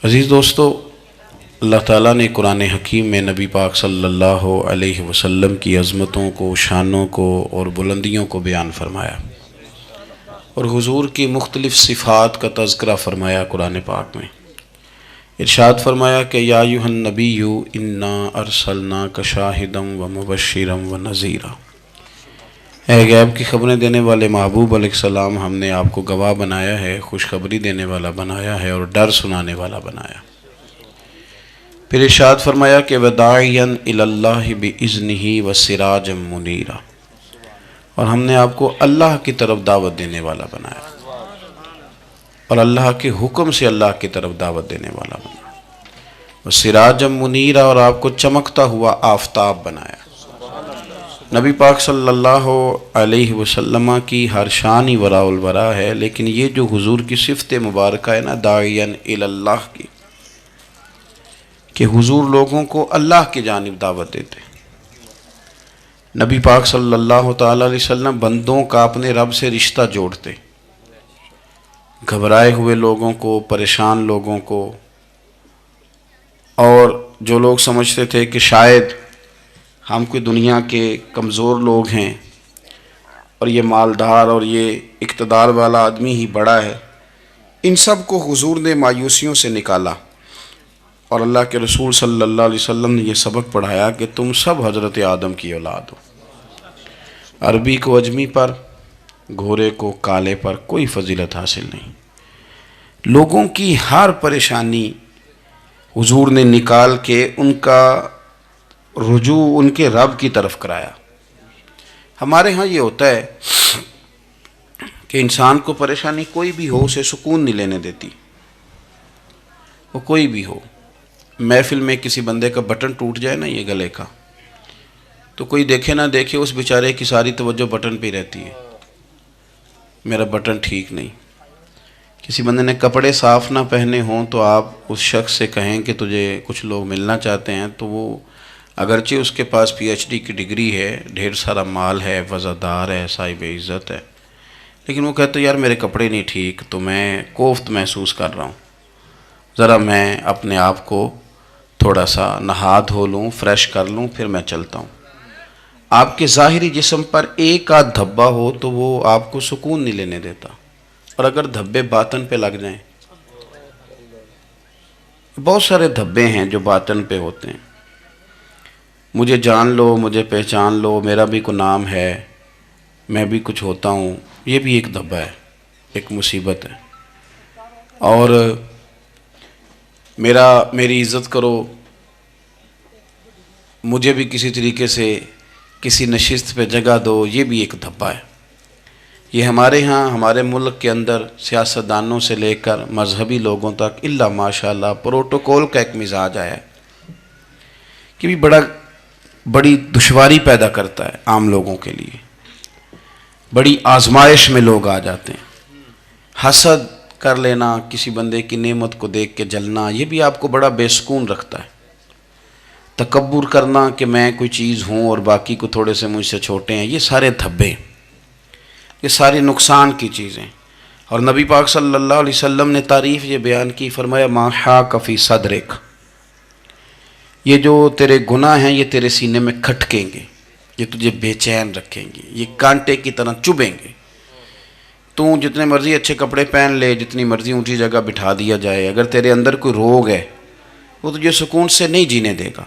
عزیز دوستو، اللہ تعالیٰ نے قرآن حکیم میں نبی پاک صلی اللہ علیہ وسلم کی عظمتوں کو، شانوں کو اور بلندیوں کو بیان فرمایا، اور حضور کی مختلف صفات کا تذکرہ فرمایا قرآن پاک میں۔ ارشاد فرمایا کہ یا ایھا النبی انا ارسلناک شاہدا ومبشرا ونذیرا، اے غیب کی خبریں دینے والے محبوب علیہ السلام، ہم نے آپ کو گواہ بنایا ہے، خوشخبری دینے والا بنایا ہے اور ڈر سنانے والا بنایا۔ پھر ارشاد فرمایا کہ وداعیا الی اللہ باذنہ وسراجا منیرا، اور ہم نے آپ کو اللہ کی طرف دعوت دینے والا بنایا اور اللہ کے حکم سے اللہ کی طرف دعوت دینے والا بنایا، وسراجا منیرا، اور آپ کو چمکتا ہوا آفتاب بنایا۔ نبی پاک صلی اللہ علیہ وسلم کی ہر شان ہی وراء الورا ہے، لیکن یہ جو حضور کی صفت مبارکہ ہے نا، داعیا الی اللہ کی، کہ حضور لوگوں کو اللہ کی جانب دعوت دیتے۔ نبی پاک صلی اللہ تعالی علیہ وسلم بندوں کا اپنے رب سے رشتہ جوڑتے، گھبرائے ہوئے لوگوں کو، پریشان لوگوں کو، اور جو لوگ سمجھتے تھے کہ شاید ہم کوئی دنیا کے کمزور لوگ ہیں اور یہ مالدار اور یہ اقتدار والا آدمی ہی بڑا ہے، ان سب کو حضور نے مایوسیوں سے نکالا، اور اللہ کے رسول صلی اللہ علیہ وسلم نے یہ سبق پڑھایا کہ تم سب حضرت آدم کی اولاد ہو۔ عربی کو اجمی پر، گھورے کو کالے پر کوئی فضیلت حاصل نہیں۔ لوگوں کی ہر پریشانی حضور نے نکال کے ان کا رجوع ان کے رب کی طرف کرایا۔ ہمارے ہاں یہ ہوتا ہے کہ انسان کو پریشانی کوئی بھی ہو، اسے سکون نہیں لینے دیتی، وہ کوئی بھی ہو۔ محفل میں کسی بندے کا بٹن ٹوٹ جائے نا، یہ گلے کا، تو کوئی دیکھے نہ دیکھے اس بیچارے کی ساری توجہ بٹن پہ رہتی ہے، میرا بٹن ٹھیک نہیں۔ کسی بندے نے کپڑے صاف نہ پہنے ہوں تو آپ اس شخص سے کہیں کہ تجھے کچھ لوگ ملنا چاہتے ہیں، تو وہ اگرچہ اس کے پاس پی ایچ ڈی کی ڈگری ہے، ڈھیر سارا مال ہے، وزادار ہے، صاحب عزت ہے، لیکن وہ کہتے یار میرے کپڑے نہیں ٹھیک، تو میں کوفت محسوس کر رہا ہوں، ذرا میں اپنے آپ کو تھوڑا سا نہا دھو لوں، فریش کر لوں، پھر میں چلتا ہوں۔ آپ کے ظاہری جسم پر ایک آدھ دھبا ہو تو وہ آپ کو سکون نہیں لینے دیتا، اور اگر دھبے باطن پہ لگ جائیں، بہت سارے دھبے ہیں جو باطن پہ ہوتے ہیں، مجھے جان لو، مجھے پہچان لو، میرا بھی کوئی نام ہے، میں بھی کچھ ہوتا ہوں، یہ بھی ایک دھبا ہے، ایک مصیبت ہے۔ اور میری عزت کرو، مجھے بھی کسی طریقے سے کسی نشست پہ جگہ دو، یہ بھی ایک دھبا ہے۔ یہ ہمارے ہاں، ہمارے ملک کے اندر سیاستدانوں سے لے کر مذہبی لوگوں تک الا ماشاءاللہ پروٹوکول کا ایک مزاج آیا ہے کہ بھی بڑی دشواری پیدا کرتا ہے عام لوگوں کے لیے، بڑی آزمائش میں لوگ آ جاتے ہیں۔ حسد کر لینا، کسی بندے کی نعمت کو دیکھ کے جلنا، یہ بھی آپ کو بڑا بے سکون رکھتا ہے۔ تکبر کرنا کہ میں کوئی چیز ہوں اور باقی کو تھوڑے سے مجھ سے چھوٹے ہیں، یہ سارے دھبے، یہ ساری نقصان کی چیزیں۔ اور نبی پاک صلی اللہ علیہ وسلم نے تعریف یہ بیان کی، فرمایا ما حاک فی صدرک، یہ جو تیرے گناہ ہیں یہ تیرے سینے میں کھٹکیں گے، یہ تجھے بے چین رکھیں گے، یہ کانٹے کی طرح چبھیں گے۔ تو جتنے مرضی اچھے کپڑے پہن لے، جتنی مرضی اونچی جگہ بٹھا دیا جائے، اگر تیرے اندر کوئی روگ ہے وہ تجھے سکون سے نہیں جینے دے گا۔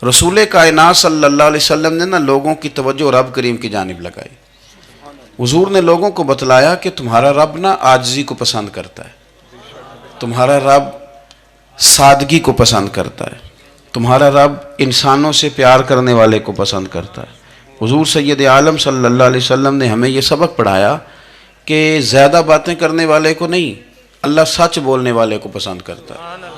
رسول کائنات صلی اللہ علیہ وسلم نے نا لوگوں کی توجہ رب کریم کی جانب لگائی۔ حضور نے لوگوں کو بتلایا کہ تمہارا رب نا عاجزی کو پسند کرتا ہے، تمہارا رب سادگی کو پسند کرتا ہے، تمہارا رب انسانوں سے پیار کرنے والے کو پسند کرتا ہے۔ حضور سید عالم صلی اللہ علیہ وسلم نے ہمیں یہ سبق پڑھایا کہ زیادہ باتیں کرنے والے کو نہیں، اللہ سچ بولنے والے کو پسند کرتا ہے۔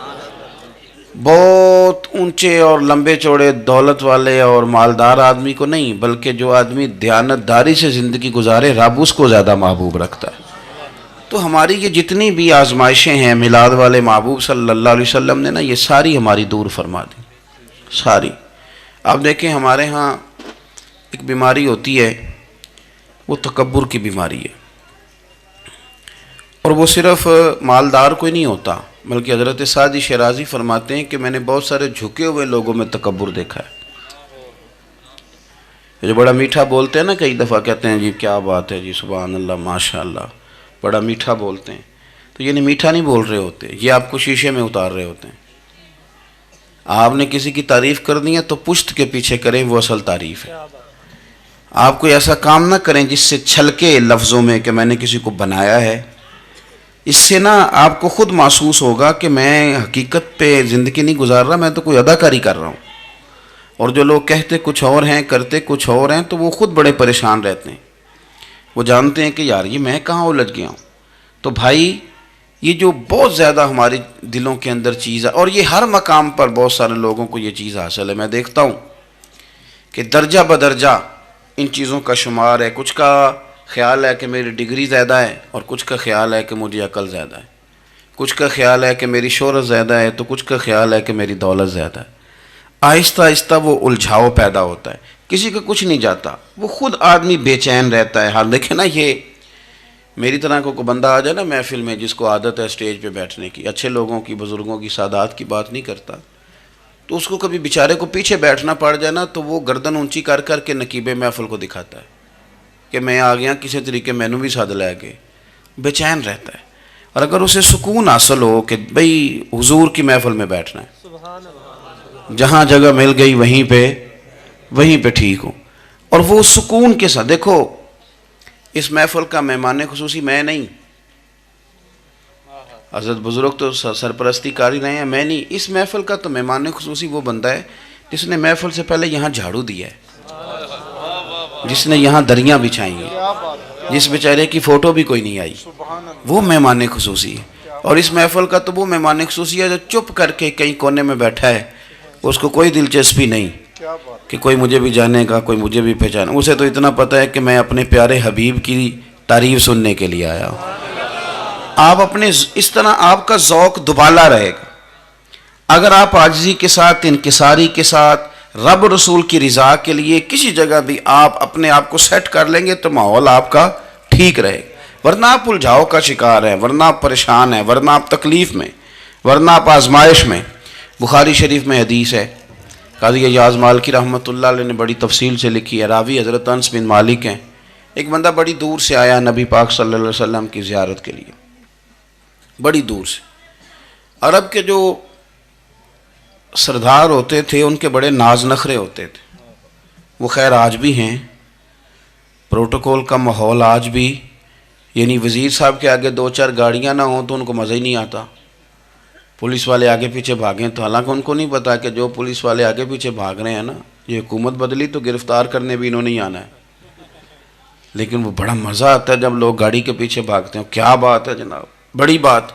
بہت اونچے اور لمبے چوڑے دولت والے اور مالدار آدمی کو نہیں، بلکہ جو آدمی دیانتداری سے زندگی گزارے، رب اس کو زیادہ محبوب رکھتا ہے۔ تو ہماری یہ جتنی بھی آزمائشیں ہیں، میلاد والے محبوب صلی اللہ علیہ وسلم نے نا یہ ساری ہماری دور فرما دی، ساری۔ آپ دیکھیں ہمارے ہاں ایک بیماری ہوتی ہے، وہ تکبر کی بیماری ہے، اور وہ صرف مالدار کوئی نہیں ہوتا، بلکہ حضرت سعدی شیرازی فرماتے ہیں کہ میں نے بہت سارے جھکے ہوئے لوگوں میں تکبر دیکھا ہے. جو بڑا میٹھا بولتے ہیں نا، کئی دفعہ کہتے ہیں جی کیا بات ہے جی، سبحان اللہ، ماشاء اللہ، بڑا میٹھا بولتے ہیں، تو یہ میٹھا نہیں بول رہے ہوتے، یہ آپ کو شیشے میں اتار رہے ہوتے ہیں. آپ نے کسی کی تعریف کرنی ہے تو پشت کے پیچھے کریں، وہ اصل تعریف ہے. آپ کوئی ایسا کام نہ کریں جس سے چھلکے لفظوں میں کہ میں نے کسی کو بنایا ہے. اس سے نا آپ کو خود محسوس ہوگا کہ میں حقیقت پہ زندگی نہیں گزار رہا، میں تو کوئی اداکاری کر رہا ہوں. اور جو لوگ کہتے کچھ اور ہیں کرتے کچھ اور ہیں تو وہ خود بڑے پریشان رہتے ہیں. وہ جانتے ہیں کہ یار یہ میں کہاں الجھ گیا ہوں. تو بھائی یہ جو بہت زیادہ ہمارے دلوں کے اندر چیز ہے، اور یہ ہر مقام پر بہت سارے لوگوں کو یہ چیز حاصل ہے. میں دیکھتا ہوں کہ درجہ بدرجہ ان چیزوں کا شمار ہے. کچھ کا خیال ہے کہ میری ڈگری زیادہ ہے، اور کچھ کا خیال ہے کہ مجھے عقل زیادہ ہے. کچھ کا خیال ہے کہ میری شہرت زیادہ ہے، تو کچھ کا خیال ہے کہ میری دولت زیادہ ہے. آہستہ آہستہ وہ الجھاؤ پیدا ہوتا ہے. کسی کا کچھ نہیں جاتا، وہ خود آدمی بے چین رہتا ہے. حال دیکھیں نا، یہ میری طرح کو بندہ آ جائے نا محفل میں، جس کو عادت ہے اسٹیج پہ بیٹھنے کی، اچھے لوگوں کی، بزرگوں کی، سادات کی بات نہیں کرتا، تو اس کو کبھی بیچارے کو پیچھے بیٹھنا پڑ جائے نا، تو وہ گردن اونچی کر کر کے نقیب محفل کو دکھاتا ہے کہ میں آ گیا، کسی طریقے مینوں بھی ساتھ لے کے بے چین رہتا ہے. اور اگر اسے سکون حاصل ہو کہ بھئی حضور کی محفل میں بیٹھنا ہے، جہاں جگہ مل گئی وہیں پہ ٹھیک ہوں، اور وہ سکون کے ساتھ. دیکھو اس محفل کا مہمان خصوصی میں نہیں، حضرت بزرگ تو سرپرستی کاری رہے ہیں، میں نہیں. اس محفل کا تو مہمان خصوصی وہ بندہ ہے جس نے محفل سے پہلے یہاں جھاڑو دیا ہے، جس نے یہاں دریاں بچھائی ہیں، جس بیچارے کی فوٹو بھی کوئی نہیں آئی، وہ مہمان خصوصی ہے. اور اس محفل کا تو وہ مہمان خصوصی ہے جو چپ کر کے کہیں کونے میں بیٹھا ہے، اس کو کوئی دلچسپی نہیں کہ کوئی مجھے بھی جانے گا، کوئی مجھے بھی پہچانے. اسے تو اتنا پتہ ہے کہ میں اپنے پیارے حبیب کی تعریف سننے کے لیے آیا ہوں. آپ اپنے اس طرح آپ کا ذوق دوبالا رہے گا اگر آپ عاجزی کے ساتھ، انکساری کے ساتھ، رب رسول کی رضا کے لیے کسی جگہ بھی آپ اپنے آپ کو سیٹ کر لیں گے تو ماحول آپ کا ٹھیک رہے گا. ورنہ آپ الجھاؤ کا شکار ہیں، ورنہ آپ پریشان ہیں، ورنہ آپ تکلیف میں، ورنہ آپ آزمائش میں. بخاری شریف میں حدیث ہے، قاضی ایاز مالکی رحمۃ اللہ علیہ نے بڑی تفصیل سے لکھی ہے. راوی حضرت انس بن مالک ہیں. ایک بندہ بڑی دور سے آیا نبی پاک صلی اللہ علیہ وسلم کی زیارت کے لیے، بڑی دور سے. عرب کے جو سردار ہوتے تھے ان کے بڑے ناز نخرے ہوتے تھے. وہ خیر آج بھی ہیں، پروٹوکول کا ماحول آج بھی، یعنی وزیر صاحب کے آگے دو چار گاڑیاں نہ ہوں تو ان کو مزہ ہی نہیں آتا. پولیس والے آگے پیچھے بھاگیں تو حالانکہ ان کو نہیں پتا کہ جو پولیس والے آگے پیچھے بھاگ رہے ہیں نا، یہ حکومت بدلی تو گرفتار کرنے بھی انہوں نے ہی آنا ہے. لیکن وہ بڑا مزہ آتا ہے جب لوگ گاڑی کے پیچھے بھاگتے ہیں. کیا بات ہے جناب، بڑی بات.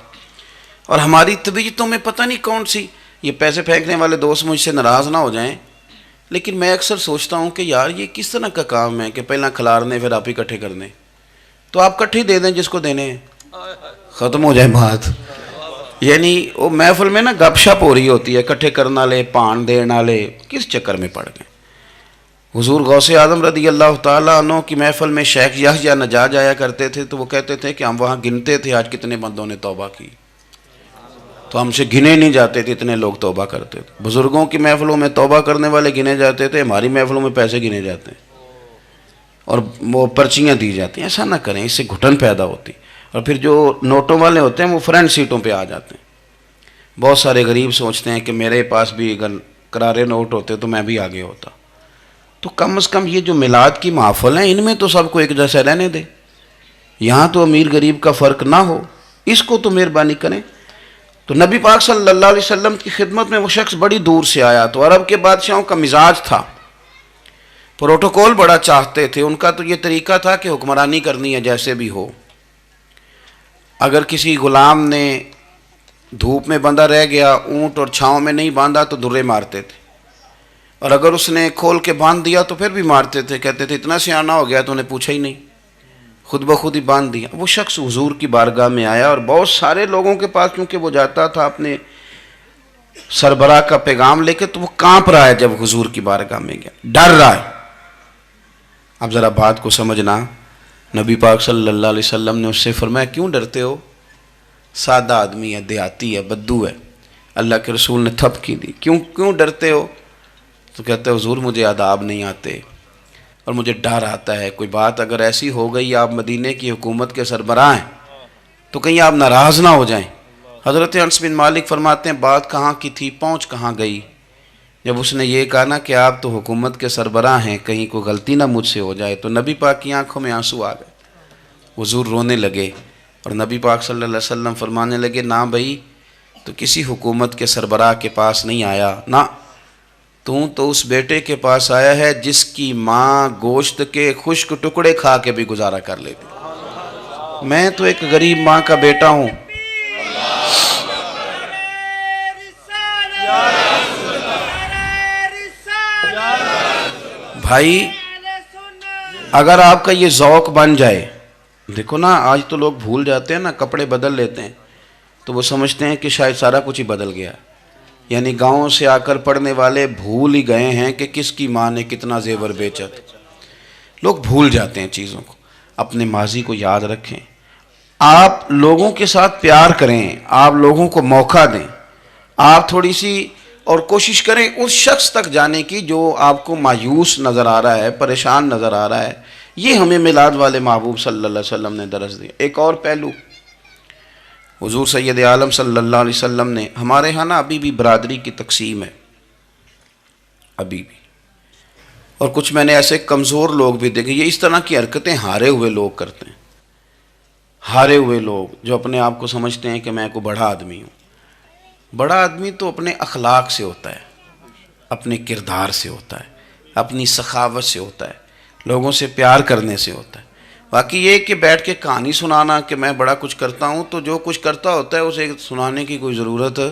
اور ہماری طبیعتوں میں پتہ نہیں کون سی، یہ پیسے پھینکنے والے دوست مجھ سے ناراض نہ ہو جائیں، لیکن میں اکثر سوچتا ہوں کہ یار یہ کس طرح کا کام ہے کہ پہلا کھلارنے پھر آپ اکٹھے کرنے. تو آپ کٹھے دے دیں جس کو دینے ہیں، ختم ہو جائے بات. یعنی وہ محفل میں نا گپ شپ ہو رہی ہوتی ہے، اکٹھے کرنا لے، پان دینا لے، کس چکر میں پڑ گئے. حضور غوث اعظم رضی اللہ تعالیٰ عنہ کی محفل میں شیخ یحییٰ نجاج آیا کرتے تھے تو وہ کہتے تھے کہ ہم وہاں گنتے تھے آج کتنے بندوں نے توبہ کی، تو ہم سے گنے نہیں جاتے تھے، اتنے لوگ توبہ کرتے تھے. بزرگوں کی محفلوں میں توبہ کرنے والے گنے جاتے تھے، ہماری محفلوں میں پیسے گنے جاتے ہیں اور وہ پرچیاں دی جاتی ہیں. ایسا نہ کریں، اس سے گھٹن پیدا ہوتی. اور پھر جو نوٹوں والے ہوتے ہیں وہ فرنٹ سیٹوں پہ آ جاتے ہیں. بہت سارے غریب سوچتے ہیں کہ میرے پاس بھی اگر کرارے نوٹ ہوتے تو میں بھی آگے ہوتا. تو کم از کم یہ جو میلاد کی محفل ہیں ان میں تو سب کو ایک جیسے رہنے دیں. یہاں تو امیر غریب کا فرق نہ ہو، اس کو تو مہربانی کریں. تو نبی پاک صلی اللہ علیہ وسلم کی خدمت میں وہ شخص بڑی دور سے آیا. تو عرب کے بادشاہوں کا مزاج تھا، پروٹوکول بڑا چاہتے تھے. ان کا تو یہ طریقہ تھا کہ حکمرانی کرنی ہے جیسے بھی ہو. اگر کسی غلام نے دھوپ میں بندھا رہ گیا، اونٹ اور چھاؤں میں نہیں باندھا تو درے مارتے تھے، اور اگر اس نے کھول کے باندھ دیا تو پھر بھی مارتے تھے. کہتے تھے اتنا سیانا ہو گیا تو انہیں پوچھا ہی نہیں، خود بخود ہی باندھ دیا. وہ شخص حضور کی بارگاہ میں آیا اور بہت سارے لوگوں کے پاس کیونکہ وہ جاتا تھا اپنے سربراہ کا پیغام لے کے، تو وہ کانپ رہا ہے جب حضور کی بارگاہ میں گیا، ڈر رہا ہے. اب ذرا بات کو سمجھنا، نبی پاک صلی اللہ علیہ وسلم نے اس سے فرمایا کیوں ڈرتے ہو؟ سادہ آدمی ہے، دیہاتی ہے، بدو ہے، اللہ کے رسول نے تھپکی دی، کیوں ڈرتے ہو؟ تو کہتے ہیں حضور مجھے آداب نہیں آتے اور مجھے ڈر آتا ہے، کوئی بات اگر ایسی ہو گئی آپ مدینے کی حکومت کے سربراہ ہیں تو کہیں آپ ناراض نہ ہو جائیں۔ حضرت انس بن مالک فرماتے ہیں بات کہاں کی تھی، پہنچ کہاں گئی؟ جب اس نے یہ کہا نا کہ آپ تو حکومت کے سربراہ ہیں، کہیں کوئی غلطی نہ مجھ سے ہو جائے، تو نبی پاک کی آنکھوں میں آنسو آ گئے، حضور رونے لگے اور نبی پاک صلی اللہ علیہ وسلم فرمانے لگے نہ بھائی تو کسی حکومت کے سربراہ کے پاس نہیں آیا، نہ تو اس بیٹے کے پاس آیا ہے جس کی ماں گوشت کے خشک ٹکڑے کھا کے بھی گزارا کر لیتی، میں تو ایک غریب ماں کا بیٹا ہوں۔ بھائی اگر آپ کا یہ ذوق بن جائے، دیکھو نا آج تو لوگ بھول جاتے ہیں نا، کپڑے بدل لیتے ہیں تو وہ سمجھتے ہیں کہ شاید سارا کچھ ہی بدل گیا، یعنی گاؤں سے آ کر پڑھنے والے بھول ہی گئے ہیں کہ کس کی ماں نے کتنا زیور بیچا تھا۔ لوگ بھول جاتے ہیں چیزوں کو، اپنے ماضی کو یاد رکھیں، آپ لوگوں کے ساتھ پیار کریں، آپ لوگوں کو موقع دیں، آپ تھوڑی سی اور کوشش کریں اس شخص تک جانے کی جو آپ کو مایوس نظر آ رہا ہے، پریشان نظر آ رہا ہے۔ یہ ہمیں میلاد والے محبوب صلی اللہ علیہ وسلم نے درس دیا۔ ایک اور پہلو، حضور سید عالم صلی اللہ علیہ وسلم نے، ہمارے ہاں نا ابھی بھی برادری کی تقسیم ہے، ابھی بھی، اور کچھ میں نے ایسے کمزور لوگ بھی دیکھے، یہ اس طرح کی حرکتیں ہارے ہوئے لوگ کرتے ہیں، ہارے ہوئے لوگ جو اپنے آپ کو سمجھتے ہیں کہ میں کوئی بڑا آدمی ہوں۔ بڑا آدمی تو اپنے اخلاق سے ہوتا ہے، اپنے کردار سے ہوتا ہے، اپنی سخاوت سے ہوتا ہے، لوگوں سے پیار کرنے سے ہوتا ہے۔ باقی یہ کہ بیٹھ کے کہانی سنانا کہ میں بڑا کچھ کرتا ہوں، تو جو کچھ کرتا ہوتا ہے اسے سنانے کی کوئی ضرورت ہے؟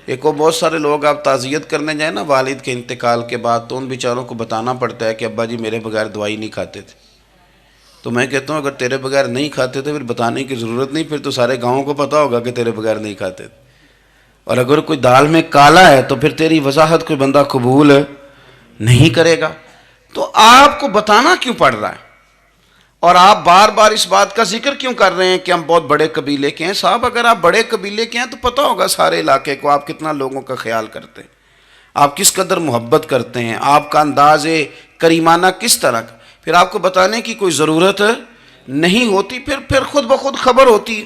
ایک اور بہت سارے لوگ آپ تعزیت کرنے جائیں نا والد کے انتقال کے بعد، تو ان بیچاروں کو بتانا پڑتا ہے کہ ابا جی میرے بغیر دوائی نہیں کھاتے تھے۔ تو میں کہتا ہوں اگر تیرے بغیر نہیں کھاتے تھے پھر بتانے کی ضرورت نہیں، پھر تو سارے گاؤں کو پتہ ہوگا کہ تیرے بغیر نہیں کھاتے تھے، اور اگر کوئی دال میں کالا ہے تو پھر تیری وضاحت کوئی بندہ قبول نہیں کرے گا۔ تو آپ کو بتانا کیوں پڑ رہا ہے، اور آپ بار بار اس بات کا ذکر کیوں کر رہے ہیں کہ ہم بہت بڑے قبیلے کے ہیں؟ صاحب اگر آپ بڑے قبیلے کے ہیں تو پتہ ہوگا سارے علاقے کو آپ کتنا لوگوں کا خیال کرتے ہیں، آپ کس قدر محبت کرتے ہیں، آپ کا انداز کریمانہ کس طرح کا، پھر آپ کو بتانے کی کوئی ضرورت نہیں ہوتی، پھر خود بخود خبر ہوتی۔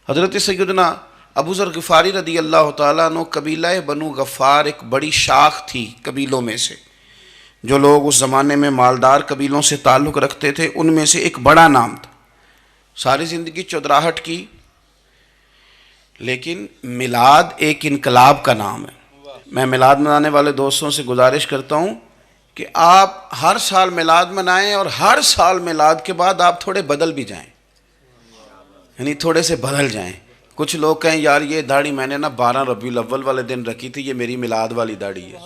حضرت سیدنا ابو ذر غفاری رضی اللہ تعالیٰ عنہ، قبیلہ بنو غفار ایک بڑی شاخ تھی قبیلوں میں سے، جو لوگ اس زمانے میں مالدار قبیلوں سے تعلق رکھتے تھے ان میں سے ایک بڑا نام تھا۔ ساری زندگی چودراہٹ کی، لیکن میلاد ایک انقلاب کا نام ہے۔ میں میلاد منانے والے دوستوں سے گزارش کرتا ہوں کہ آپ ہر سال میلاد منائیں، اور ہر سال میلاد کے بعد آپ تھوڑے بدل بھی جائیں، یعنی تھوڑے سے بدل جائیں۔ کچھ لوگ کہیں یار یہ داڑھی میں نے نا 12 ربیع الاول والے دن رکھی تھی، یہ میری میلاد والی داڑھی ہے،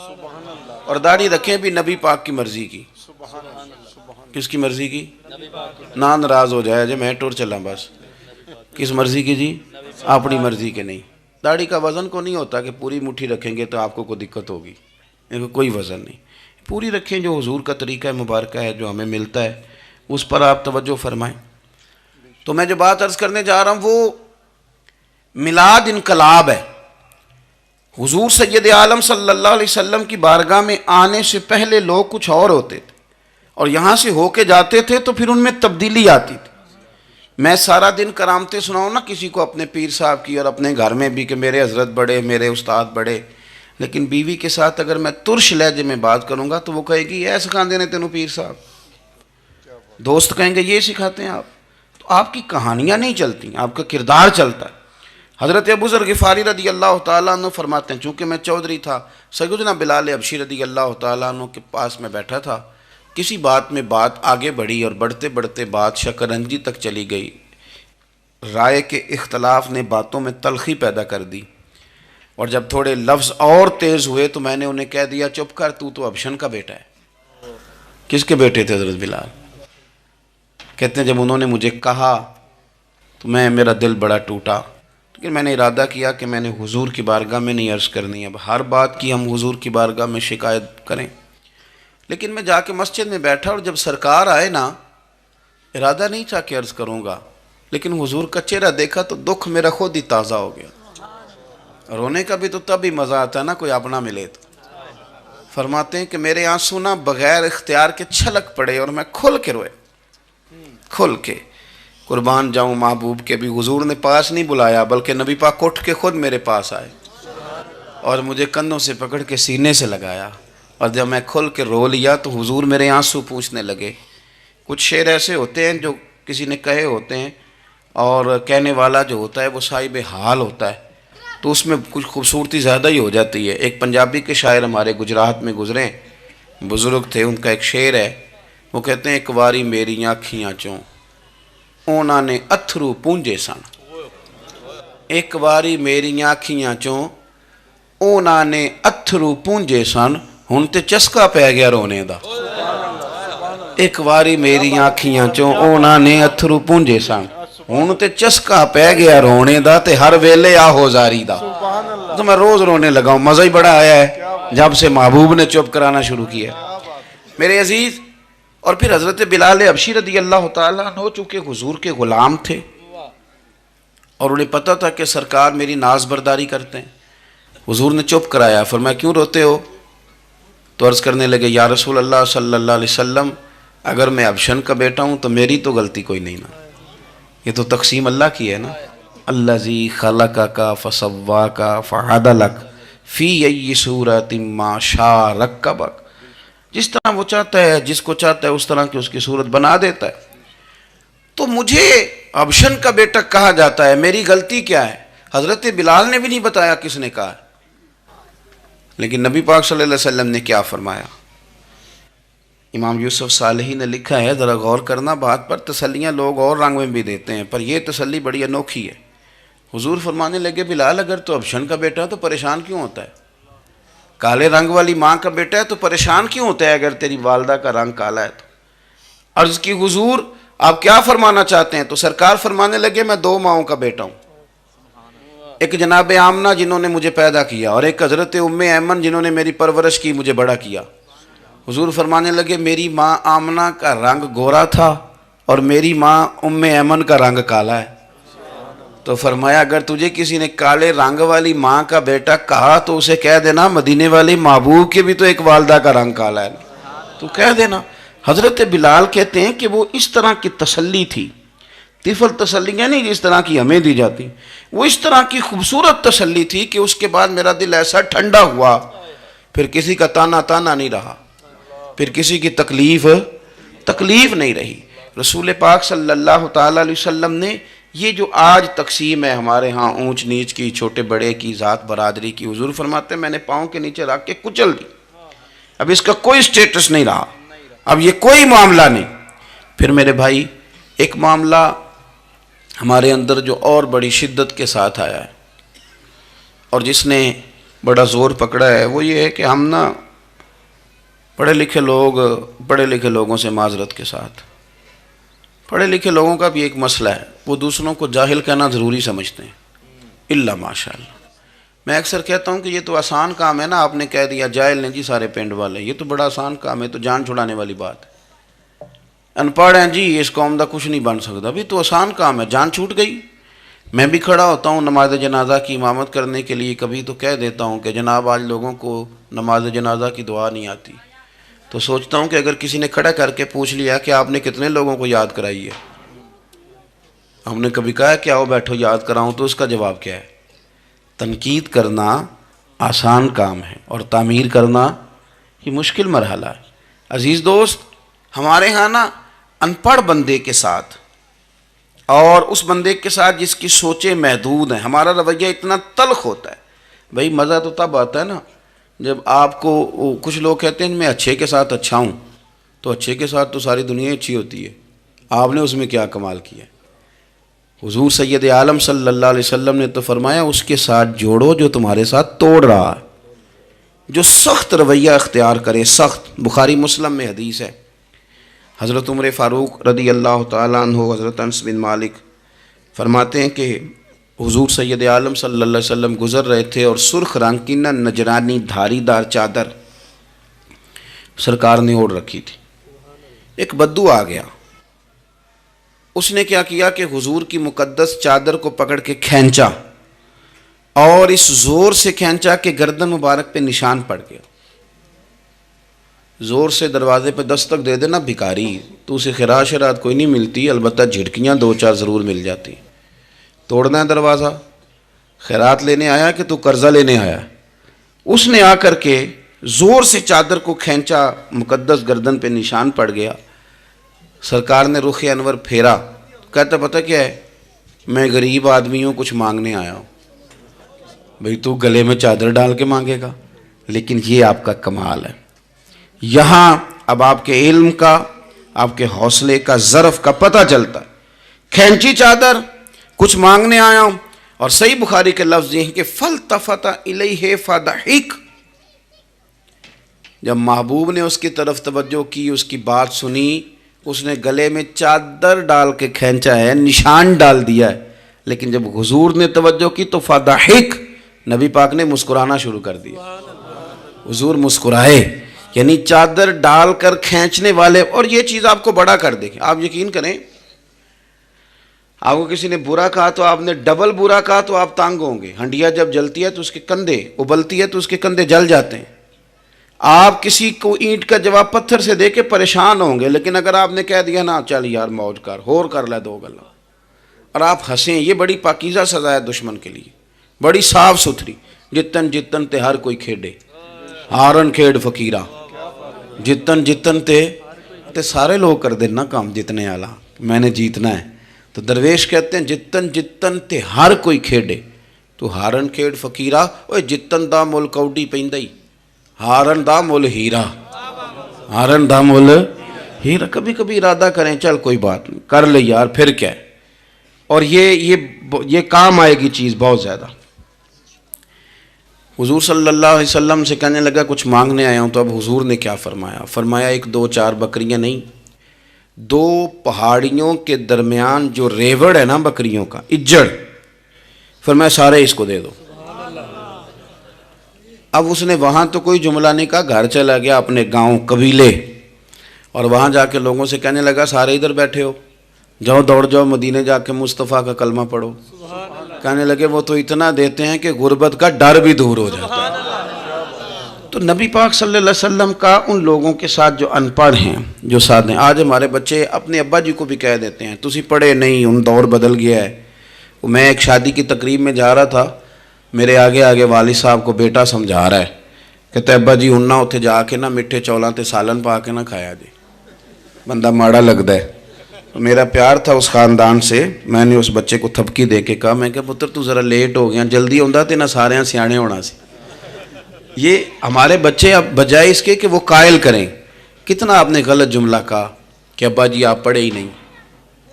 اور داڑھی رکھیں بھی نبی پاک کی مرضی کی۔ کس کی مرضی کی؟ نہ ناراض ہو جائے جی میں ٹور چلا، بس کس مرضی کی جی؟ اپنی مرضی کے نہیں۔ داڑھی کا وزن کو نہیں ہوتا کہ پوری مٹھی رکھیں گے تو آپ کو کوئی دقت ہوگی، کوئی وزن نہیں، پوری رکھیں، جو حضور کا طریقہ مبارکہ ہے جو ہمیں ملتا ہے اس پر آپ توجہ فرمائیں۔ تو میں جو بات عرض کرنے جا رہا ہوں وہ میلاد انقلاب ہے۔ حضور سید عالم صلی اللہ علیہ وسلم کی بارگاہ میں آنے سے پہلے لوگ کچھ اور ہوتے تھے، اور یہاں سے ہو کے جاتے تھے تو پھر ان میں تبدیلی آتی تھی۔ میں سارا دن کرامتیں سناؤں نا کسی کو اپنے پیر صاحب کی، اور اپنے گھر میں بھی کہ میرے حضرت بڑے، میرے استاد بڑے، لیکن بیوی کے ساتھ اگر میں ترش لہجے میں بات کروں گا تو وہ کہے گی اے سکھاندے نے تینوں پیر صاحب، دوست کہیں گے یہ سکھاتے ہیں آپ، تو آپ کی کہانیاں نہیں چلتی، آپ کا کردار چلتا ہے۔ حضرت ابو ذر غفاری رضی اللہ تعالیٰ عنہ فرماتے ہیں چونکہ میں چودھری تھا، سیدنا بلال حبشی رضی اللہ تعالیٰ عنہ کے پاس میں بیٹھا تھا، کسی بات میں بات آگے بڑھی اور بڑھتے بڑھتے بات شکرنجی تک چلی گئی، رائے کے اختلاف نے باتوں میں تلخی پیدا کر دی، اور جب تھوڑے لفظ اور تیز ہوئے تو میں نے انہیں کہہ دیا چپ کر، تو ابشن کا بیٹا ہے۔ کس کے بیٹے تھے حضرت بلال؟ کہتے ہیں جب انہوں نے مجھے کہا تو میرا دل بڑا ٹوٹا، لیکن میں نے ارادہ کیا کہ میں نے حضور کی بارگاہ میں نہیں عرض کرنی، اب ہر بات کی ہم حضور کی بارگاہ میں شکایت کریں۔ لیکن میں جا کے مسجد میں بیٹھا، اور جب سرکار آئے نا، ارادہ نہیں تھا کہ عرض کروں گا، لیکن حضور کا چہرہ دیکھا تو دکھ میرا خود ہی تازہ ہو گیا۔ رونے کا بھی تو تب ہی مزہ آتا ہے نا کوئی اپنا ملے تو۔ فرماتے ہیں کہ میرے آنسو نہ بغیر اختیار کے چھلک پڑے اور میں کھل کے روئے، کھل کے۔ قربان جاؤں محبوب کے بھی حضور نے پاس نہیں بلایا، بلکہ نبی پاک اٹھ کے خود میرے پاس آئے اور مجھے کندھوں سے پکڑ کے سینے سے لگایا، اور جب میں کھل کے رو لیا تو حضور میرے آنسو پوچھنے لگے۔ کچھ شعر ایسے ہوتے ہیں جو کسی نے کہے ہوتے ہیں، اور کہنے والا جو ہوتا ہے وہ صاحب حال ہوتا ہے، تو اس میں کچھ خوبصورتی زیادہ ہی ہو جاتی ہے۔ ایک پنجابی کے شاعر ہمارے گجرات میں گزرے، بزرگ تھے، ان کا ایک شعر ہے، وہ کہتے ہیں ایک واری میری آنکھیاں چوں اونا نے اتھرو پونجے سن، ایک واری میری آنکھیاں چوں اونا نے اتھرو پونجے سن، ہن تے چسکا پہ گیا رونے دا۔ ایک واری میری آنکھیاں چوں اونا نے اتھرو پونجے سن، ہن تے چسکا پہ گیا رونے دا، تے ہر ویلے آہو زاری دا۔ تو میں روز رونے لگا ہوں، مزہ ہی بڑا آیا ہے جب سے محبوب نے چپ کرانا شروع کیا۔ میرے عزیز، اور پھر حضرت بلال حبشی رضی اللہ تعالیٰ عنہ چونکہ حضور کے غلام تھے اور انہیں پتہ تھا کہ سرکار میری ناز برداری کرتے ہیں، حضور نے چپ کرایا۔ فرمایا کیوں روتے ہو؟ تو عرض کرنے لگے یا رسول اللہ صلی اللہ علیہ وسلم، اگر میں حبشن کا بیٹا ہوں تو میری تو غلطی کوئی نہیں نا، یہ تو تقسیم اللہ کی ہے نا۔ الذی خلقک فسواک فعدلک فی ای صورت ما شاء رکبک، جس طرح وہ چاہتا ہے، جس کو چاہتا ہے اس طرح کی اس کی صورت بنا دیتا ہے۔ تو مجھے حبشن کا بیٹا کہا جاتا ہے، میری غلطی کیا ہے؟ حضرت بلال نے بھی نہیں بتایا کس نے کہا ہے، لیکن نبی پاک صلی اللہ علیہ وسلم نے کیا فرمایا؟ امام یوسف صالحی نے لکھا ہے، ذرا غور کرنا بات پر، تسلیاں لوگ اور رنگ میں بھی دیتے ہیں پر یہ تسلی بڑی انوکھی ہے۔ حضور فرمانے لگے بلال اگر تو حبشن کا بیٹا ہے تو پریشان کیوں ہوتا ہے؟ کالے رنگ والی ماں کا بیٹا ہے تو پریشان کیوں ہوتا ہے اگر تیری والدہ کا رنگ کالا ہے تو؟ عرض کی حضور آپ کیا فرمانا چاہتے ہیں؟ تو سرکار فرمانے لگے میں دو ماؤں کا بیٹا ہوں، ایک جناب آمنہ جنہوں نے مجھے پیدا کیا، اور ایک حضرت ام ایمن جنہوں نے میری پرورش کی، مجھے بڑا کیا۔ حضور فرمانے لگے میری ماں آمنہ کا رنگ گورا تھا اور میری ماں ام ایمن کا رنگ کالا ہے۔ تو فرمایا اگر تجھے کسی نے کالے رنگ والی ماں کا بیٹا کہا تو اسے کہہ دینا مدینے والے محبوب کے بھی تو ایک والدہ کا رنگ کالا ہے، تو کہہ دینا۔ حضرت بلال کہتے ہیں کہ وہ اس طرح کی تسلی تھی، طفل تسلیاں نہیں جس طرح کی ہمیں دی جاتی، وہ اس طرح کی خوبصورت تسلی تھی کہ اس کے بعد میرا دل ایسا ٹھنڈا ہوا، پھر کسی کا تانا نہیں رہا، پھر کسی کی تکلیف نہیں رہی۔ رسول پاک صلی اللہ تعالیٰ علیہ وسلم نے یہ جو آج تقسیم ہے ہمارے ہاں اونچ نیچ کی، چھوٹے بڑے کی، ذات برادری کی، حضور فرماتے ہیں میں نے پاؤں کے نیچے رکھ کے کچل دی، اب اس کا کوئی سٹیٹس نہیں رہا، اب یہ کوئی معاملہ نہیں۔ پھر میرے بھائی ایک معاملہ ہمارے اندر جو اور بڑی شدت کے ساتھ آیا ہے اور جس نے بڑا زور پکڑا ہے وہ یہ ہے کہ ہم نا پڑھے لکھے لوگوں سے معذرت کے ساتھ، پڑھے لکھے لوگوں کا بھی ایک مسئلہ ہے، وہ دوسروں کو جاہل کہنا ضروری سمجھتے ہیں، الا ماشاء اللہ۔ میں اکثر کہتا ہوں کہ یہ تو آسان کام ہے نا، آپ نے کہہ دیا جاہل نہیں جی سارے پنڈ والے، یہ تو بڑا آسان کام ہے، تو جان چھڑانے والی بات ہے۔ ان پڑھ ہیں جی اس قوم دا کچھ نہیں بن سکتا، بھی تو آسان کام ہے، جان چھوٹ گئی۔ میں بھی کھڑا ہوتا ہوں نماز جنازہ کی امامت کرنے کے لیے، کبھی تو کہہ دیتا ہوں کہ جناب آج لوگوں کو نماز جنازہ کی دعا نہیں آتی، تو سوچتا ہوں کہ اگر کسی نے کھڑا کر کے پوچھ لیا کہ آپ نے کتنے لوگوں کو یاد کرائی ہے، ہم نے کبھی کہا کہ آؤ بیٹھو یاد کراؤں، تو اس کا جواب کیا ہے؟ تنقید کرنا آسان کام ہے اور تعمیر کرنا یہ مشکل مرحلہ ہے۔ عزیز دوست، ہمارے ہاں نا ان پڑھ بندے کے ساتھ اور اس بندے کے ساتھ جس کی سوچیں محدود ہیں، ہمارا رویہ اتنا تلخ ہوتا ہے۔ بھائی مزہ تو تب آتا ہے نا جب آپ کو، کچھ لوگ کہتے ہیں میں اچھے کے ساتھ اچھا ہوں، تو اچھے کے ساتھ تو ساری دنیا اچھی ہوتی ہے، آپ نے اس میں کیا کمال کیا ہے؟ حضور سید عالم صلی اللہ علیہ وسلم نے تو فرمایا اس کے ساتھ جوڑو جو تمہارے ساتھ توڑ رہا ہے، جو سخت رویہ اختیار کرے، سخت۔ بخاری مسلم میں حدیث ہے، حضرت عمر فاروق رضی اللہ تعالیٰ عنہ، حضرت انس بن مالک فرماتے ہیں کہ حضور سید عالم صلی اللہ علیہ وسلم گزر رہے تھے اور سرخ رنگ کی نہ نجرانی دھاری دار چادر سرکار نے اوڑھ رکھی تھی، ایک بدو آ گیا، اس نے کیا کیا کہ حضور کی مقدس چادر کو پکڑ کے کھینچا، اور اس زور سے کھینچا کہ گردن مبارک پہ نشان پڑ گیا۔ زور سے دروازے پہ دستک دے دینا بھکاری، تو اسے خراش رات کوئی نہیں ملتی، البتہ جھٹکیاں دو چار ضرور مل جاتی۔ توڑنا ہے دروازہ، خیرات لینے آیا کہ تو قرضہ لینے آیا؟ اس نے آ کر کے زور سے چادر کو کھینچا، مقدس گردن پہ نشان پڑ گیا۔ سرکار نے رخ انور پھیرا، کہتا پتہ کیا ہے، میں غریب آدمی ہوں، کچھ مانگنے آیا ہوں۔ بھئی تو گلے میں چادر ڈال کے مانگے گا؟ لیکن یہ آپ کا کمال ہے۔ یہاں اب آپ کے علم کا، آپ کے حوصلے کا، ظرف کا پتہ چلتا ہے۔ کھینچی چادر، کچھ مانگنے آیا ہوں، اور صحیح بخاری کے لفظ یہ ہیں کہ فَالْتَفَتَ إِلَيْهِ فَضَحِكَ، جب محبوب نے اس کی طرف توجہ کی، اس کی بات سنی، اس نے گلے میں چادر ڈال کے کھینچا ہے، نشان ڈال دیا ہے، لیکن جب حضور نے توجہ کی تو فَضَحِكَ، نبی پاک نے مسکرانا شروع کر دیا۔ حضور مسکرائے، یعنی چادر ڈال کر کھینچنے والے، اور یہ چیز آپ کو بڑا کر دے گی۔ آپ یقین کریں، آپ کو کسی نے برا کہا تو آپ نے ڈبل برا کہا تو آپ تانگ ہوں گے۔ ہنڈیا جب جلتی ہے تو اس کے کندھے، ابلتی ہے تو اس کے کندھے جل جاتے ہیں۔ آپ کسی کو اینٹ کا جواب پتھر سے دے کے پریشان ہوں گے، لیکن اگر آپ نے کہہ دیا نا چل یار موج کر، ہور کر لے دو گلا، اور آپ ہنسیں، یہ بڑی پاکیزہ سزا ہے دشمن کے لیے، بڑی صاف ستھری۔ جتن جتن تے ہر کوئی کھیڑے، ہارن کھیڑ فقیرہ، جتن جتن تے سارے لوگ کر دینا کام جتنے آلہ، میں نے جیتنا ہے۔ تو درویش کہتے ہیں جتن جتن تے ہر کوئی کھیڑے، تو ہارن کھیڑ فقیرہ، اوہ جتن دا مل کوڈی پیندائی، ہارن دا مل ہیرا، ہارن دا مل ہیرا۔ کبھی کبھی ارادہ کریں چل کوئی بات نہیں، کر لے یار، پھر کیا ہے۔ اور یہ کام آئے گی چیز بہت زیادہ۔ حضور صلی اللہ علیہ وسلم سے کہنے لگا کچھ مانگنے آیا ہوں، تو اب حضور نے کیا فرمایا؟ فرمایا ایک دو چار بکریاں نہیں، دو پہاڑیوں کے درمیان جو ریوڑ ہے نا بکریوں کا، اجڑ، فرمایا سارے اس کو دے دو۔ اب اس نے وہاں تو کوئی جملہ نہیں کہا، گھر چلا گیا اپنے گاؤں قبیلے، اور وہاں جا کے لوگوں سے کہنے لگا سارے ادھر بیٹھے ہو، جاؤ دوڑ جاؤ مدینے جا کے مصطفیٰ کا کلمہ پڑھو۔ کہنے لگے وہ تو اتنا دیتے ہیں کہ غربت کا ڈر بھی دور ہو جاتا ہے۔ تو نبی پاک صلی اللہ علیہ وسلم کا ان لوگوں کے ساتھ جو ان پڑھ ہیں، جو ساتھ ہیں، آج ہمارے بچے اپنے ابا جی کو بھی کہہ دیتے ہیں تسی پڑھے نہیں، ان دور بدل گیا ہے۔ میں ایک شادی کی تقریب میں جا رہا تھا، میرے آگے آگے والد صاحب کو بیٹا سمجھا رہا ہے، کہتے ابا جی ہن نہ اتھے جا کے نہ میٹھے چولاں تے سالن پا کے نہ کھایا جی، بندہ ماڑا لگتا ہے۔ میرا پیار تھا اس خاندان سے، میں نے اس بچے کو تھپکی دے کے کہا، میں کہا پتر تو ذرا لیٹ ہو گیا، جلدی ہوندہ تے نہ سارے سیانے ہونا سی۔ یہ ہمارے بچے اب بجائے اس کے کہ وہ قائل کریں، کتنا آپ نے غلط جملہ کہا کہ ابا جی آپ پڑھے ہی نہیں،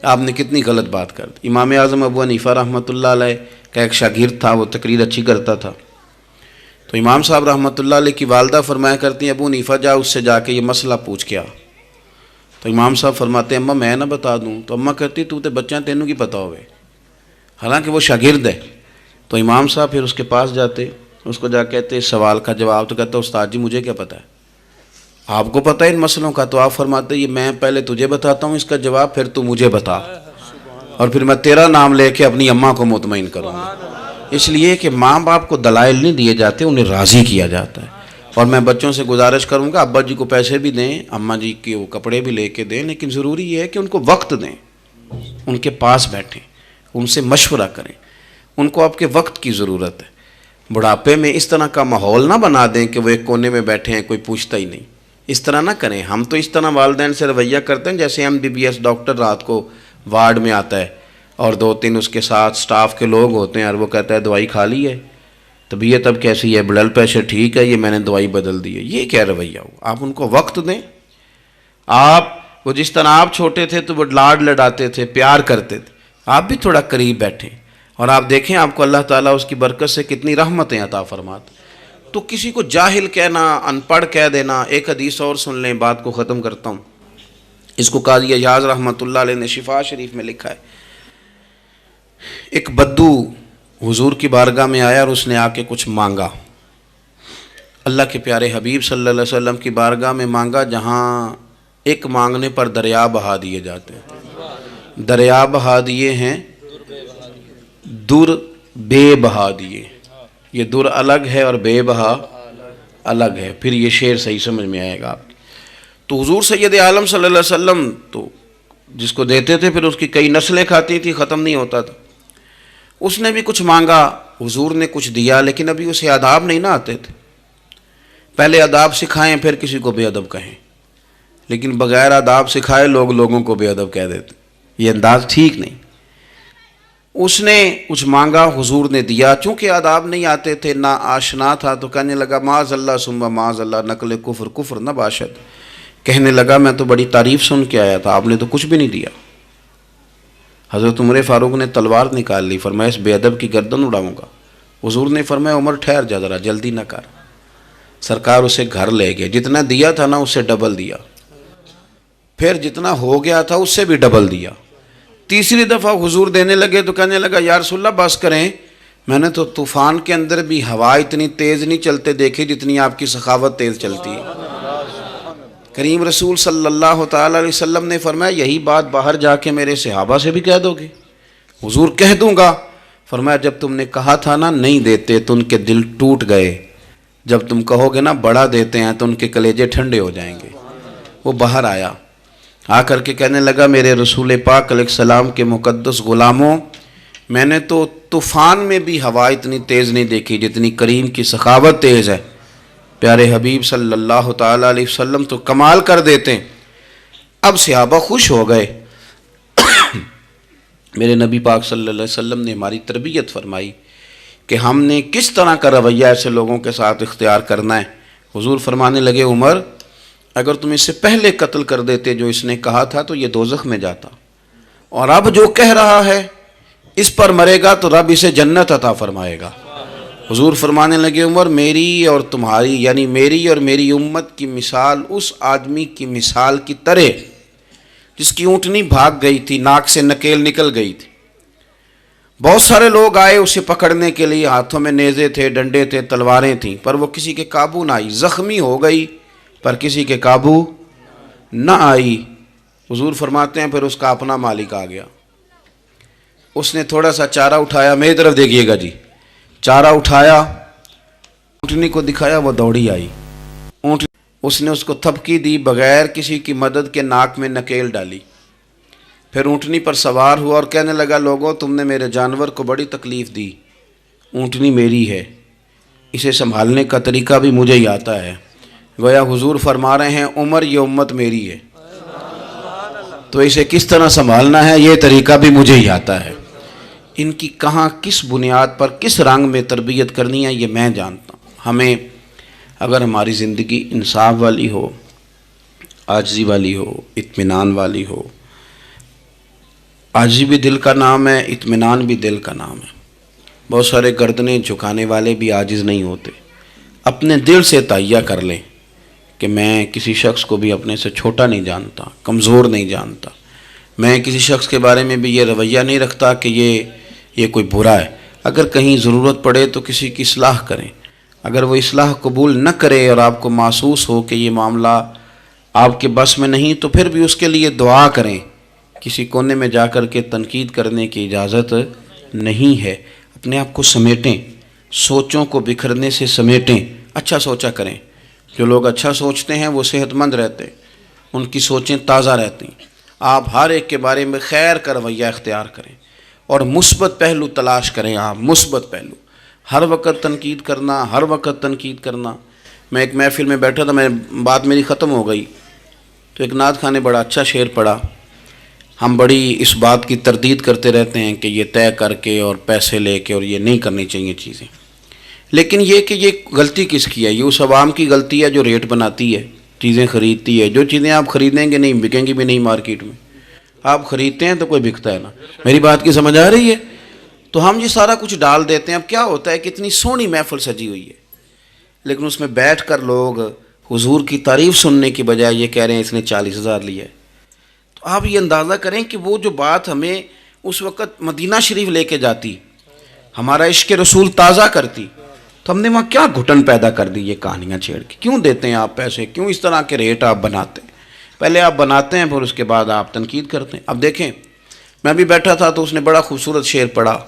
آپ نے کتنی غلط بات کر دی۔ امام اعظم ابو حنیفہ رحمۃ اللہ علیہ کا ایک شاگرد تھا، وہ تقریر اچھی کرتا تھا، تو امام صاحب رحمۃ اللہ علیہ کی والدہ فرمایا کرتی ہیں ابو حنیفہ جا اس سے جا کے یہ مسئلہ پوچھ کے آ۔ تو امام صاحب فرماتے ہیں اماں میں نہ بتا دوں، تو اماں کہتی تو تے بچہ تینوں کی پتہ ہوئے، حالانکہ وہ شاگرد ہے۔ تو امام صاحب پھر اس کے پاس جاتے، اس کو جا کہتے اس سوال کا جواب، تو کہتا استاد جی مجھے کیا پتہ ہے، آپ کو پتہ ہے ان مسئلوں کا؟ تو آپ فرماتے یہ میں پہلے تجھے بتاتا ہوں اس کا جواب، پھر تو مجھے بتا، اور پھر میں تیرا نام لے کے اپنی اماں کو مطمئن کروں گا۔ اس لیے کہ ماں باپ کو دلائل نہیں دیے جاتے، انہیں راضی کیا جاتا ہے۔ اور میں بچوں سے گزارش کروں گا ابا جی کو پیسے بھی دیں، اماں جی کے وہ کپڑے بھی لے کے دیں، لیکن ضروری یہ ہے کہ ان کو وقت دیں، ان کے پاس بیٹھیں، ان سے مشورہ کریں، ان کو آپ کے وقت کی ضرورت ہے۔ بڑھاپے میں اس طرح کا ماحول نہ بنا دیں کہ وہ ایک کونے میں بیٹھے ہیں، کوئی پوچھتا ہی نہیں، اس طرح نہ کریں۔ ہم تو اس طرح والدین سے رویہ کرتے ہیں جیسے MBBS ڈاکٹر رات کو وارڈ میں آتا ہے اور دو تین اس کے ساتھ سٹاف کے لوگ ہوتے ہیں، اور وہ کہتا ہے دوائی کھا لی ہے، طبیعت اب کیسی ہے، بلڈ پریشر ٹھیک ہے، یہ میں نے دوائی بدل دی ہے۔ یہ کیا رویہ ہو؟ آپ ان کو وقت دیں۔ وہ جس طرح آپ چھوٹے تھے تو وہ لاڈ لڑاتے تھے، پیار کرتے تھے، آپ بھی تھوڑا قریب بیٹھیں، اور آپ دیکھیں آپ کو اللہ تعالیٰ اس کی برکت سے کتنی رحمتیں عطا فرماتے۔ تو کسی کو جاہل کہنا، ان پڑھ کہہ دینا۔ ایک حدیث اور سن لیں، بات کو ختم کرتا ہوں۔ اس کو قاضی ایاز رحمۃ اللہ علیہ نے شفا شریف میں لکھا ہے۔ ایک بدو حضور کی بارگاہ میں آیا اور اس نے آ کے کچھ مانگا، اللہ کے پیارے حبیب صلی اللہ علیہ وسلم کی بارگاہ میں مانگا، جہاں ایک مانگنے پر دریا بہا دیے جاتے ہیں۔ دریا بہا دیے ہیں، در بے بہا دیے. یہ در الگ ہے اور بے بہا الگ ہے. پھر یہ شعر صحیح سمجھ میں آئے گا آپ. تو حضور سید عالم صلی اللہ علیہ وسلم تو جس کو دیتے تھے پھر اس کی کئی نسلیں کھاتی تھی، ختم نہیں ہوتا تھا. اس نے بھی کچھ مانگا، حضور نے کچھ دیا، لیکن ابھی اسے آداب نہیں نہ آتے تھے. پہلے آداب سکھائیں پھر کسی کو بے ادب کہیں، لیکن بغیر آداب سکھائے لوگوں کو بے ادب کہہ دیتے. یہ انداز ٹھیک نہیں. اس نے کچھ مانگا، حضور نے دیا. چونکہ آداب نہیں آتے تھے، نہ آشنا تھا، تو کہنے لگا معاذ اللہ ثم معاذ اللہ نقل کفر کفر نہ باشد. کہنے لگا میں تو بڑی تعریف سن کے آیا تھا، آپ نے تو کچھ بھی نہیں دیا. حضرت عمر فاروق نے تلوار نکال لی، فرمایا اس بے ادب کی گردن اڑاؤں گا. حضور نے فرمایا عمر ٹھہر جا ذرا، جلدی نہ کر. سرکار اسے گھر لے گئے. جتنا دیا تھا نا اس سے ڈبل دیا، پھر جتنا ہو گیا تھا اس سے بھی ڈبل دیا. تیسری دفعہ حضور دینے لگے تو کہنے لگا یا رسول اللہ بس کریں، میں نے تو طوفان کے اندر بھی ہوا اتنی تیز نہیں چلتے دیکھی جتنی آپ کی سخاوت تیز چلتی ہے. کریم رسول صلی اللہ تعالی علیہ وسلم نے فرمایا یہی بات باہر جا کے میرے صحابہ سے بھی کہہ دو گے؟ حضور کہہ دوں گا. فرمایا جب تم نے کہا تھا نا نہیں دیتے تو ان کے دل ٹوٹ گئے، جب تم کہو گے نا بڑا دیتے ہیں تو ان کے کلیجے ٹھنڈے ہو جائیں گے. وہ باہر آیا، آ کر کے کہنے لگا میرے رسول پاک علیہ السلام کے مقدس غلاموں، میں نے تو طوفان میں بھی ہوا اتنی تیز نہیں دیکھی جتنی کریم کی سخاوت تیز ہے. پیارے حبیب صلی اللہ تعالیٰ علیہ وسلم تو کمال کر دیتے ہیں. اب صحابہ خوش ہو گئے. میرے نبی پاک صلی اللہ علیہ وسلم نے ہماری تربیت فرمائی کہ ہم نے کس طرح کا رویہ ایسے لوگوں کے ساتھ اختیار کرنا ہے. حضور فرمانے لگے عمر اگر تم اس سے پہلے قتل کر دیتے جو اس نے کہا تھا تو یہ دوزخ میں جاتا، اور اب جو کہہ رہا ہے اس پر مرے گا تو رب اسے جنت عطا فرمائے گا. حضور فرمانے لگے عمر میری اور تمہاری یعنی میری اور میری امت کی مثال اس آدمی کی مثال کی طرح جس کی اونٹنی بھاگ گئی تھی، ناک سے نکیل نکل گئی تھی. بہت سارے لوگ آئے اسے پکڑنے کے لیے، ہاتھوں میں نیزے تھے، ڈنڈے تھے، تلواریں تھیں، پر وہ کسی کے قابو نہ آئی. زخمی ہو گئی پر کسی کے قابو نہ آئی. حضور فرماتے ہیں پھر اس کا اپنا مالک آ گیا. اس نے تھوڑا سا چارہ اٹھایا، میری طرف دیکھیے گا جی، چارہ اٹھایا، اونٹنی کو دکھایا، وہ دوڑی آئی. اس نے اس کو تھپکی دی، بغیر کسی کی مدد کے ناک میں نکیل ڈالی. پھر اونٹنی پر سوار ہوا اور کہنے لگا لوگوں تم نے میرے جانور کو بڑی تکلیف دی، اونٹنی میری ہے، اسے سنبھالنے کا طریقہ بھی مجھے ہی آتا ہے. گویا حضور فرما رہے ہیں عمر یہ امت میری ہے تو اسے کس طرح سنبھالنا ہے یہ طریقہ بھی مجھے ہی آتا ہے. ان کی کہاں کس بنیاد پر کس رنگ میں تربیت کرنی ہے یہ میں جانتا ہوں. ہمیں اگر ہماری زندگی انصاف والی ہو، عاجزی والی ہو، اطمینان والی ہو. عاجزی بھی دل کا نام ہے، اطمینان بھی دل کا نام ہے. بہت سارے گردنیں جھکانے والے بھی عاجز نہیں ہوتے. اپنے دل سے تہیہ کر لیں کہ میں کسی شخص کو بھی اپنے سے چھوٹا نہیں جانتا، کمزور نہیں جانتا. میں کسی شخص کے بارے میں بھی یہ رویہ نہیں رکھتا کہ یہ کوئی برا ہے. اگر کہیں ضرورت پڑے تو کسی کی اصلاح کریں. اگر وہ اصلاح قبول نہ کرے اور آپ کو محسوس ہو کہ یہ معاملہ آپ کے بس میں نہیں تو پھر بھی اس کے لیے دعا کریں. کسی کونے میں جا کر کے تنقید کرنے کی اجازت نہیں ہے. اپنے آپ کو سمیٹیں، سوچوں کو بکھرنے سے سمیٹیں، اچھا سوچا کریں. جو لوگ اچھا سوچتے ہیں وہ صحت مند رہتے ہیں، ان کی سوچیں تازہ رہتی ہیں. آپ ہر ایک کے بارے میں خیر کا رویہ اختیار کریں اور مثبت پہلو تلاش کریں. آپ مثبت پہلو، ہر وقت تنقید کرنا، ہر وقت تنقید کرنا. میں ایک محفل میں بیٹھا تھا، بات میری ختم ہو گئی تو ایک نعت خواں نے بڑا اچھا شعر پڑھا. ہم بڑی اس بات کی تردید کرتے رہتے ہیں کہ یہ طے کر کے اور پیسے لے کے اور یہ نہیں کرنی چاہیے چیزیں، لیکن یہ کہ یہ غلطی کس کی ہے؟ یہ اس عوام کی غلطی ہے جو ریٹ بناتی ہے، چیزیں خریدتی ہے. جو چیزیں آپ خریدیں گے نہیں بکیں گی بھی نہیں مارکیٹ میں. آپ خریدتے ہیں تو کوئی بکتا ہے نا. میری بات کی سمجھ آ رہی ہے؟ تو ہم یہ سارا کچھ ڈال دیتے ہیں. اب کیا ہوتا ہے کہ اتنی سونی محفل سجی ہوئی ہے لیکن اس میں بیٹھ کر لوگ حضور کی تعریف سننے کی بجائے یہ کہہ رہے ہیں اس نے 40,000 لیا ہے. تو آپ یہ اندازہ کریں کہ وہ جو بات ہمیں اس وقت مدینہ شریف لے کے جاتی، ہمارا عشق رسول تازہ کرتی، تو ہم نے وہاں کیا گھٹن پیدا کر دی یہ کہانیاں چھیڑ کے. کیوں دیتے ہیں آپ پیسے؟ کیوں اس طرح کے ریٹ آپ بناتے ہیں؟ پہلے آپ بناتے ہیں پھر اس کے بعد آپ تنقید کرتے ہیں. اب دیکھیں میں بھی بیٹھا تھا تو اس نے بڑا خوبصورت شعر پڑھا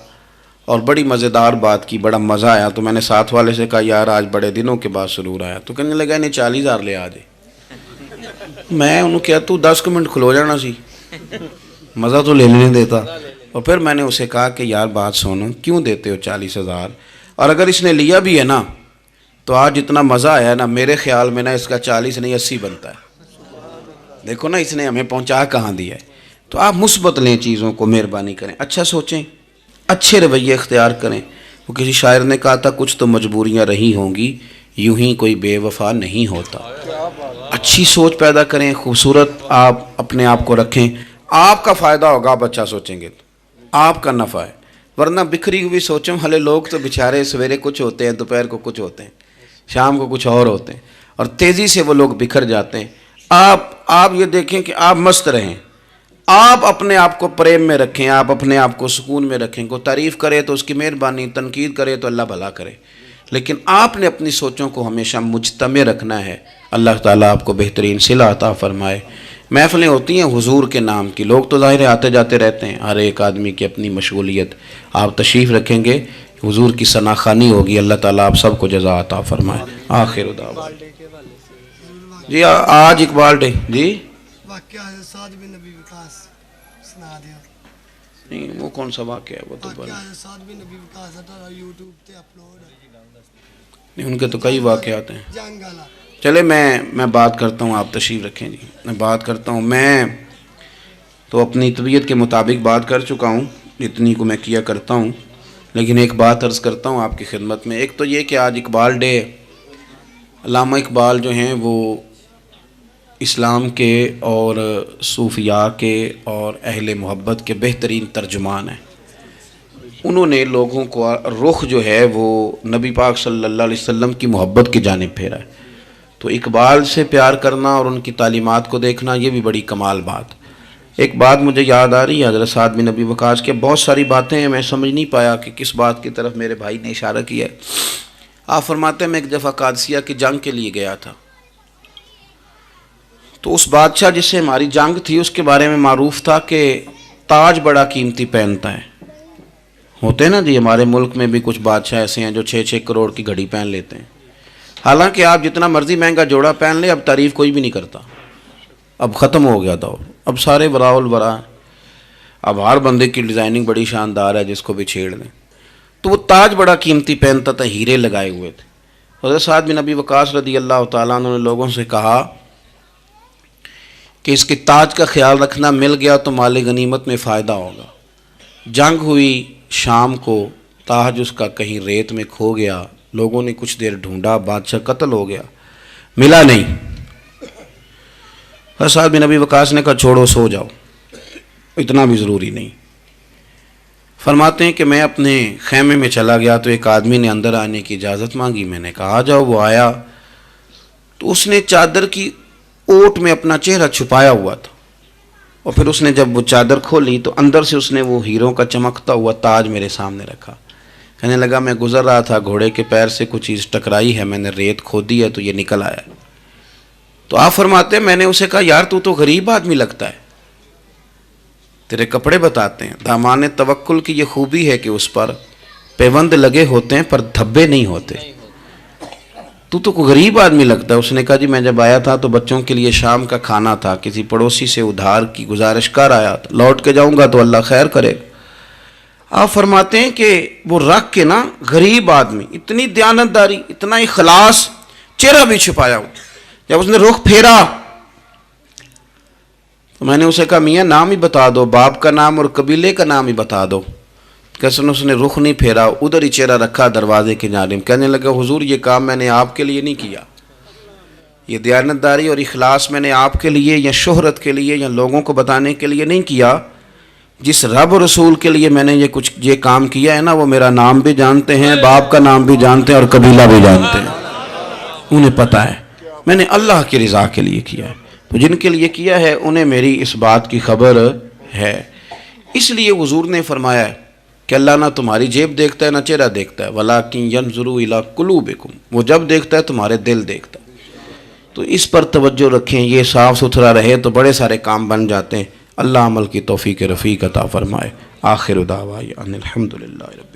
اور بڑی مزیدار بات کی، بڑا مزہ آیا. تو میں نے ساتھ والے سے کہا یار آج بڑے دنوں کے بعد سرور آیا. تو کہنے لگا انہیں 40,000 لے آ جائے. میں انہوں کہا تو 10 منٹ کھلو جانا سی، مزہ تو لے لینے دیتا. اور پھر میں نے اسے کہا کہ یار بات سنو، کیوں دیتے ہو 40,000؟ اور اگر اس نے لیا بھی ہے نا تو آج اتنا مزہ آیا نا، میرے خیال میں نا اس کا 40 نہیں 80 بنتا ہے. دیکھو نا اس نے ہمیں پہنچا کہاں دیا ہے. تو آپ مثبت لیں چیزوں کو، مہربانی کریں، اچھا سوچیں، اچھے رویے اختیار کریں. وہ کسی شاعر نے کہا تھا کچھ تو مجبوریاں رہی ہوں گی، یوں ہی کوئی بے وفا نہیں ہوتا. اچھی سوچ پیدا کریں، خوبصورت آپ اپنے آپ کو رکھیں. آپ کا فائدہ ہوگا، آپ اچھا سوچیں گے تو آپ کا نفع ہے. ورنہ بکھری ہوئی سوچوں والے لوگ تو بیچارے سویرے کچھ ہوتے ہیں، دوپہر کو کچھ ہوتے ہیں، شام کو کچھ اور ہوتے ہیں، اور تیزی سے وہ لوگ بکھر جاتے ہیں. آپ یہ دیکھیں کہ آپ مست رہیں، آپ اپنے آپ کو پریم میں رکھیں، آپ اپنے آپ کو سکون میں رکھیں. کوئی تعریف کرے تو اس کی مہربانی، تنقید کرے تو اللہ بھلا کرے، لیکن آپ نے اپنی سوچوں کو ہمیشہ مجتمع رکھنا ہے. اللہ تعالیٰ آپ کو بہترین صلہ عطا فرمائے. محفلیں ہوتی ہیں حضور کے نام کی، لوگ تو ظاہر آتے جاتے رہتے ہیں، ہر ایک آدمی کی اپنی مشغولیت. آپ تشریف رکھیں گے، حضور کی ثنا خوانی ہوگی. اللہ تعالیٰ آپ سب کو جزا عطا فرمائے. آخر دعوانا جی آج اقبال ڈے جی واقعہ ہے سعد بن نبی وقاص سنا دیا. نہیں وہ کون سا واقعہ ہے وہ تو واقعہ ہے سعد بن نبی وقاص اٹھارہ یوٹیوب تے اپلوڈ ہے. نہیں ان کے تو کئی واقعات ہیں. جنگ والا چلے میں بات کرتا ہوں، آپ تشریف رکھیں جی. میں بات کرتا ہوں. میں تو اپنی طبیعت کے مطابق بات کر چکا ہوں، اتنی کو میں کیا کرتا ہوں، لیکن ایک بات عرض کرتا ہوں آپ کی خدمت میں. ایک تو یہ کہ آج اقبال ڈے. علامہ اقبال جو ہیں وہ اسلام کے اور صوفیاء کے اور اہل محبت کے بہترین ترجمان ہیں. انہوں نے لوگوں کو رخ جو ہے وہ نبی پاک صلی اللہ علیہ وسلم کی محبت کی جانب پھیرا ہے. تو اقبال سے پیار کرنا اور ان کی تعلیمات کو دیکھنا یہ بھی بڑی کمال بات. ایک بات مجھے یاد آ رہی ہے حضرت سعد بن نبی وقاص کے. بہت ساری باتیں ہیں، میں سمجھ نہیں پایا کہ کس بات کی طرف میرے بھائی نے اشارہ کیا ہے. آپ فرماتے ہیں میں ایک دفعہ قادسیہ کی جنگ کے لیے گیا تھا، تو اس بادشاہ جس سے ہماری جنگ تھی اس کے بارے میں معروف تھا کہ تاج بڑا قیمتی پہنتا ہے. ہوتے ہیں نا جی، ہمارے ملک میں بھی کچھ بادشاہ ایسے ہیں جو 6-6 کروڑ کی گھڑی پہن لیتے ہیں. حالانکہ آپ جتنا مرضی مہنگا جوڑا پہن لے، اب تعریف کوئی بھی نہیں کرتا. اب ختم ہو گیا دور، اب سارے وراء الورا. اب ہر بندے کی ڈیزائننگ بڑی شاندار ہے، جس کو بھی چھیڑ دیں. تو وہ تاج بڑا قیمتی پہنتا تھا، ہیرے لگائے ہوئے تھے. حضرت سعد بن نبی وقاص رضی اللہ تعالیٰ عنہ نے لوگوں سے کہا کہ اس کے تاج کا خیال رکھنا، مل گیا تو مال غنیمت میں فائدہ ہوگا. جنگ ہوئی شام کو، تاج اس کا کہیں ریت میں کھو گیا. لوگوں نے کچھ دیر ڈھونڈا، بادشاہ قتل ہو گیا، ملا نہیں. حضرت سعد بن نبی وقاص نے کہا چھوڑو، سو جاؤ، اتنا بھی ضروری نہیں. فرماتے ہیں کہ میں اپنے خیمے میں چلا گیا تو ایک آدمی نے اندر آنے کی اجازت مانگی. میں نے کہا آ جاؤ. وہ آیا تو اس نے چادر کی اوٹ میں اپنا چہرہ چھپایا ہوا تھا، اور پھر اس نے جب وہ چادر کھولی تو اندر سے اس نے وہ ہیروں کا چمکتا ہوا تاج میرے سامنے رکھا. کہنے لگا میں گزر رہا تھا، گھوڑے کے پیر سے کچھ چیز ٹکرائی ہے، میں نے ریت کھودی ہے تو یہ نکل آیا. تو آپ فرماتے ہیں میں نے اسے کہا یار تو غریب آدمی لگتا ہے، تیرے کپڑے بتاتے ہیں. دامان توکل کی یہ خوبی ہے کہ اس پر پیوند لگے ہوتے ہیں پر دھبے نہیں ہوتے. تو غریب آدمی لگتا ہے. اس نے کہا جی میں جب آیا تھا تو بچوں کے لیے شام کا کھانا تھا، کسی پڑوسی سے ادھار کی گزارش کر آیا تھا، لوٹ کے جاؤں گا تو اللہ خیر کرے. آپ فرماتے ہیں کہ وہ رکھ کے نا غریب آدمی، اتنی دیانتداری، اتنا اخلاص، چہرہ بھی چھپایا ہوا. جب اس نے رخ پھیرا تو میں نے اسے کہا میاں نام ہی بتا دو، باپ کا نام اور قبیلے کا نام ہی بتا دو. کیسے اس نے رخ نہیں پھیرا، ادھر ہی چہرہ رکھا دروازے کی جانب. کہنے لگا حضور یہ کام میں نے آپ کے لیے نہیں کیا، یہ دیانتداری اور اخلاص میں نے آپ کے لیے یا شہرت کے لیے یا لوگوں کو بتانے کے لیے نہیں کیا. جس رب و رسول کے لیے میں نے یہ کام کیا ہے نا، وہ میرا نام بھی جانتے ہیں، باپ کا نام بھی جانتے ہیں اور قبیلہ بھی جانتے ہیں. انہیں پتہ ہے میں نے اللہ کی رضا کے لیے کیا ہے. تو جن کے لیے کیا ہے انہیں میری اس بات کی خبر ہے. اس لیے حضور نے فرمایا ہے کہ اللہ نہ تمہاری جیب دیکھتا ہے نہ چہرہ دیکھتا ہے، وَلَٰكِن يَنْظُرُ إِلَىٰ قُلُوبِكُمْ، وہ جب دیکھتا ہے تمہارے دل دیکھتا ہے. تو اس پر توجہ رکھیں، یہ صاف ستھرا رہے تو بڑے سارے کام بن جاتے ہیں. اللہ عمل کی توفیق رفیق عطا فرمائے۔ آخر دعوانا الحمدللہ رب